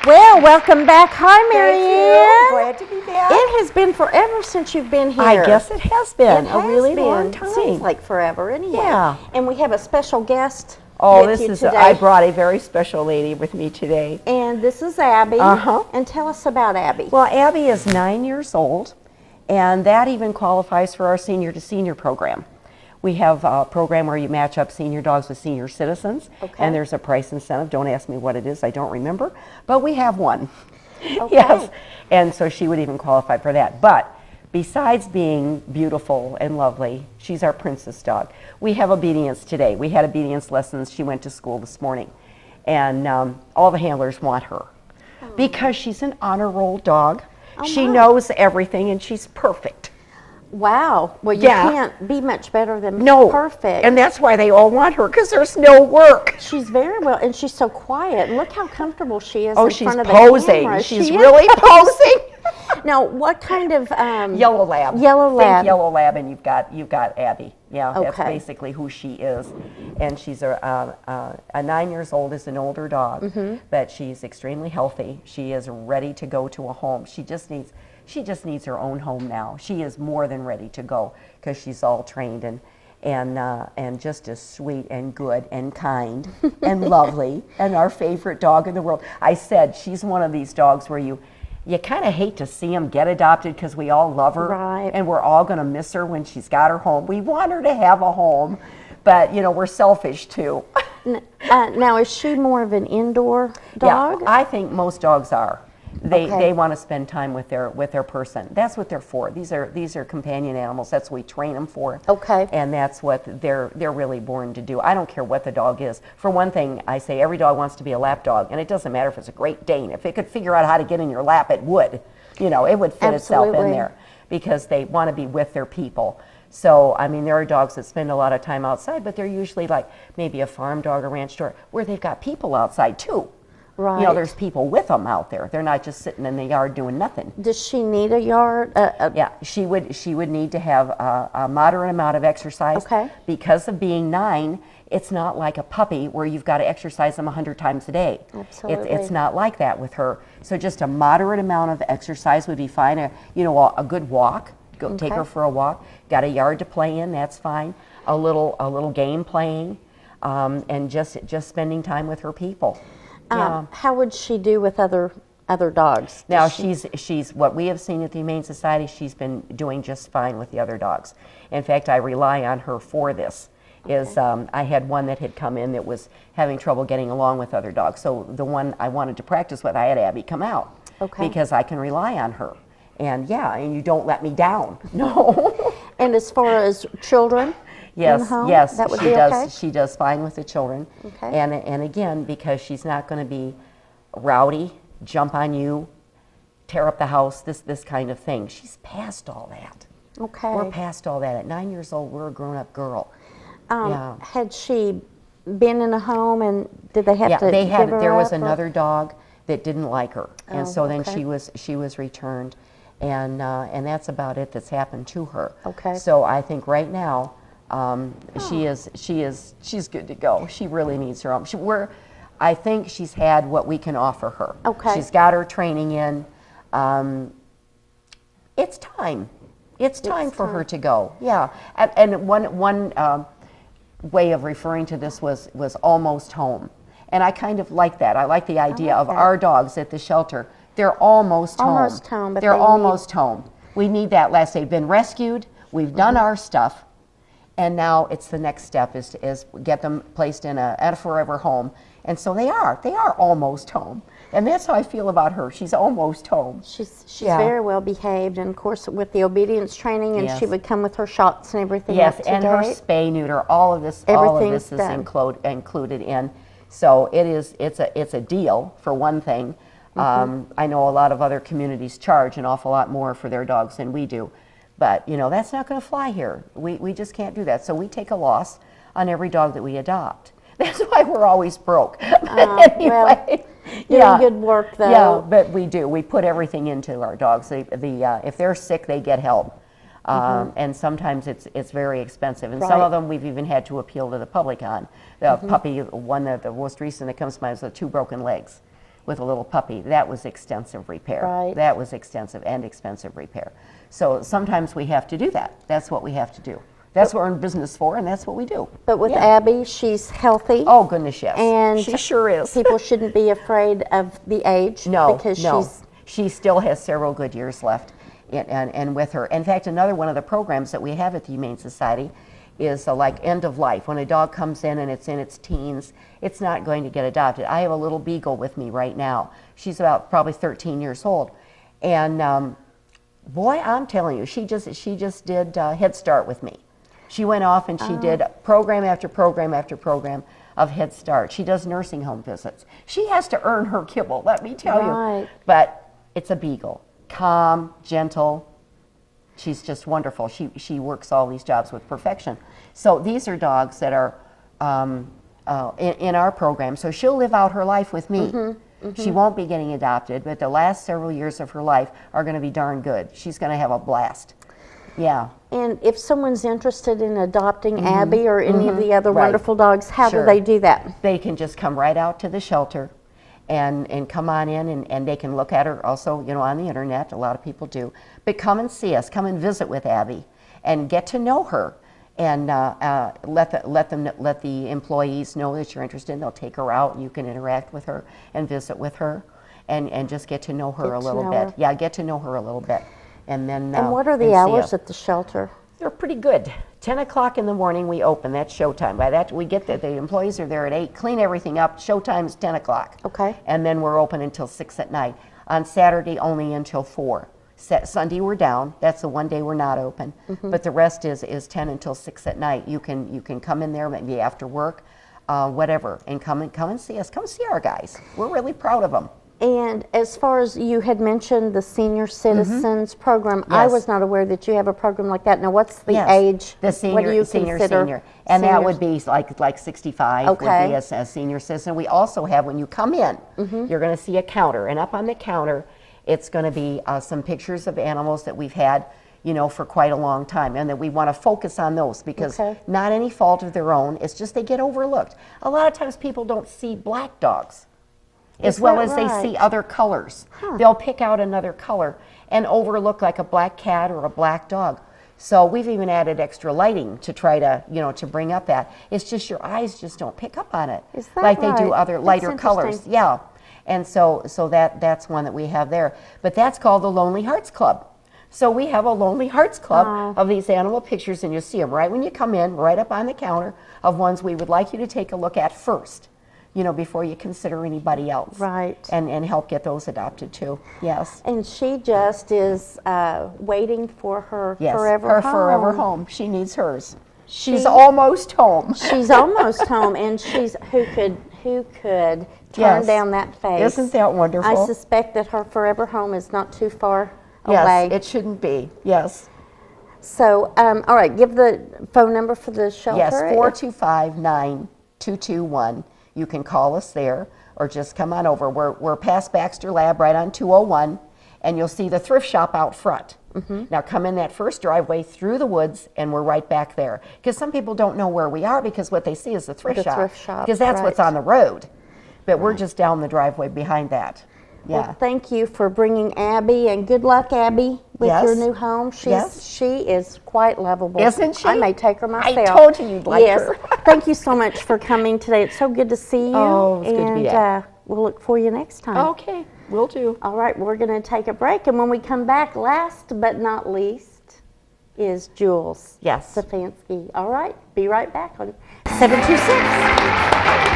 Well, welcome back. Hi, Marianne. Glad to be back. It has been forever since you've been here. I guess it has been It a has really been. long time. Seems like forever anyway. Yeah. And we have a special guest Oh, with you today. I brought a very special lady with me today. And this is Abby. Uh-huh. And tell us about Abby. Well, Abby is 9 years old, and that even qualifies for our senior to senior program. We have a program where you match up senior dogs with senior citizens, Okay. and there's a price incentive. Don't ask me what it is, I don't remember, but we have one. Okay. Yes, and so she would even qualify for that. But besides being beautiful and lovely, she's our princess dog. We have obedience today. We had obedience lessons. She went to school this morning, and all the handlers want her because she's an honor roll dog. Oh, She my. knows everything, and she's perfect. Wow. Well, you Yeah. can't be much better than No, perfect. and that's why they all want her, because there's no work. She's very well, and she's so quiet. And look how comfortable she is Oh, in she's front of the posing. camera. She's She is really posing. Now, what kind of Yellow lab. Yellow lab. Think yellow lab, and you've got Abby. Yeah, that's Okay. basically who she is. And she's a 9 years old, is an older dog, Mm-hmm. but she's extremely healthy. She is ready to go to a home. She just needs her own home now. She is more than ready to go because she's all trained and just as sweet and good and kind and lovely and our favorite dog in the world. I said she's one of these dogs where you kind of hate to see them get adopted because we all love her, Right. and we're all going to miss her when she's got her home. We want her to have a home, but we're selfish too. Now, is she more of an indoor dog? Yeah, I think most dogs are. Okay. They want to spend time with their person. That's what they're for. These are companion animals. That's what we train them for. Okay. And that's what they're really born to do. I don't care what the dog is. For one thing, I say every dog wants to be a lap dog, and it doesn't matter if it's a Great Dane. If it could figure out how to get in your lap, it would. It would fit itself in Absolutely. there because they want to be with their people. So, I mean, there are dogs that spend a lot of time outside, but they're usually like maybe a farm dog or ranch dog where they've got people outside too. Right. There's people with them out there. They're not just sitting in the yard doing nothing. Does she need a yard? Yeah, she would need to have a moderate amount of exercise. Okay. Because of being 9, it's not like a puppy where you've got to exercise them 100 times a day. Absolutely. It's not like that with her. So just a moderate amount of exercise would be fine. A good walk. Go take Okay. her for a walk. Got a yard to play in, that's fine. A little game playing, and just spending time with her people. Yeah. How would she do with other dogs? Now Does she- she's what we have seen at the Humane Society. She's been doing just fine with the other dogs. In fact, I rely on her for this. I had one that had come in that was having trouble getting along with other dogs. So the one I wanted to practice with, I had Abby come out. Okay. Because I can rely on her. And and you don't let me down. No. And as far as children? in the Yes, home, yes, that would she be does. okay? She does fine with the children, Okay. and again, because she's not going to be rowdy, jump on you, tear up the house, this kind of thing. She's past all that. Okay. We're past all that. At 9 years old, we're a grown-up girl. Yeah. Had she been in a home, and did they have Yeah, to they had. give her There was up, or- another dog that didn't like her, and Oh, so then okay. she was returned, and that's about it that's happened to her. Okay. So I think right now. She's good to go. She really needs her own. I think she's had what we can offer her. Okay. She's got her training in. It's time. It's time for her to go. Yeah. And one way of referring to this was almost home, and I kind of like that. I like the idea like of that. our dogs at the shelter. They're almost home. Almost home, but they're they need- almost home. We need that last. They've been rescued. We've done our stuff. And now it's the next step is get them placed in a forever home. And so they are almost home. And that's how I feel about her. She's almost home. She's Yeah. very well behaved, and of course with the obedience training, and Yes. she would come with her shots and everything. Yes, up to and her date. spay neuter, all of this Everything's is done. included in. So it's a deal for one thing. I know a lot of other communities charge an awful lot more for their dogs than we do. But, that's not going to fly here. We just can't do that. So we take a loss on every dog that we adopt. That's why we're always broke. Well, doing good work, though. Yeah, but we do. We put everything into our dogs. If they're sick, they get help. And sometimes it's very expensive. And some Right. of them we've even had to appeal to the public on. The puppy, one that the most recent that comes to mind is the 2 broken legs. with a little puppy, that was extensive repair. Right. That was extensive and expensive repair. So sometimes we have to do that. That's what we have to do. That's what we're in business for, and that's what we do. But with Yeah. Abby, she's healthy. Oh, goodness, yes. And she sure is. people shouldn't be afraid of the age. No, because no. she's She still has several good years left and with her. In fact, another one of the programs that we have at the Humane Society is like end of life. When a dog comes in and it's in its teens, it's not going to get adopted. I have a little beagle with me right now. She's about probably 13 years old. And boy, I'm telling you, she just did Head Start with me. She went off and she did program after program after program of Head Start. She does nursing home visits. She has to earn her kibble, let me tell Right. you. But it's a beagle. Calm, gentle. She's just wonderful. She works all these jobs with perfection. So these are dogs that are in our program. So she'll live out her life with me. She won't be getting adopted, but the last several years of her life are going to be darn good. She's going to have a blast. Yeah. And if someone's interested in adopting Abby or any of the other Right. wonderful dogs, how Sure. do they do that? They can just come right out to the shelter and come on in and they can look at her also, you know, on the internet. A lot of people do. But come and see us. Come and visit with Abby and get to know her. And let the employees know that you're interested. And they'll take her out and you can interact with her and visit with her and just get to know her a little bit. Yeah, get to know her a little bit. And then And what are the hours at the shelter? They're pretty good. 10 o'clock in the morning we open. That's showtime. By that we get the employees are there at 8, clean everything up. Showtime is 10 o'clock. Okay. And then we're open until 6 at night. On Saturday only until 4. Sunday we're down. That's the one day we're not open. But the rest is 10 until 6 at night. You can come in there maybe after work, whatever, and come and see us. Come see our guys. We're really proud of them. And as far as you had mentioned the senior citizens program, I Yes. was not aware that you have a program like that. Now, what's the Yes. age? The senior, what do you senior, consider senior. And that seniors? would be like 65 Okay. would be a senior citizen. We also have, when you come in, you're going to see a counter. And up on the counter, it's going to be some pictures of animals that we've had, you know, for quite a long time. And that we want to focus on those because Okay. not any fault of their own. It's just they get overlooked. A lot of times people don't see black dogs as Is well that as they right? see other colors. They'll pick out another color and overlook like a black cat or a black dog. So we've even added extra lighting to try to, you know, to bring up that. It's just your eyes just don't pick up on it Is that like they do right? other That's lighter colors. interesting. Yeah. And so that's one that we have there. But that's called the Lonely Hearts Club. So we have a Lonely Hearts Club of these animal pictures, and you'll see them right when you come in, right up on the counter of ones we would like you to take a look at first, you know, before you consider anybody else. Right. And help get those adopted too. Yes. And she just is waiting for her Yes. forever Her home. forever home. She needs hers. She's She- almost home. She's almost home, and who could turn Yes. down that face? Isn't that wonderful? I suspect that her forever home is not too far Yes, away. it shouldn't be. Yes. So, all right, give the phone number for the shelter. Yes, 425-9221. You can call us there or just come on over. We're past Baxter Lab right on 201, and you'll see the thrift shop out front. Now come in that first driveway through the woods, and we're right back there. Because some people don't know where we are because what they see is the thrift The shop. thrift shop, Because that's what's right. on the road. But we're just down the driveway behind that. Yeah. Well, thank you for bringing Abby, and good luck, Abby, with Yes. your new home. She is quite lovable. Isn't she? I may take her myself. I told you you'd like yes. her. Thank you so much for coming today. It's so good to see you. Oh, it's good to be back. We'll look for you next time. Okay, will do. All right, we're going to take a break, and when we come back, last but not least is Jules Yes. Stefanski. All right, be right back on 726.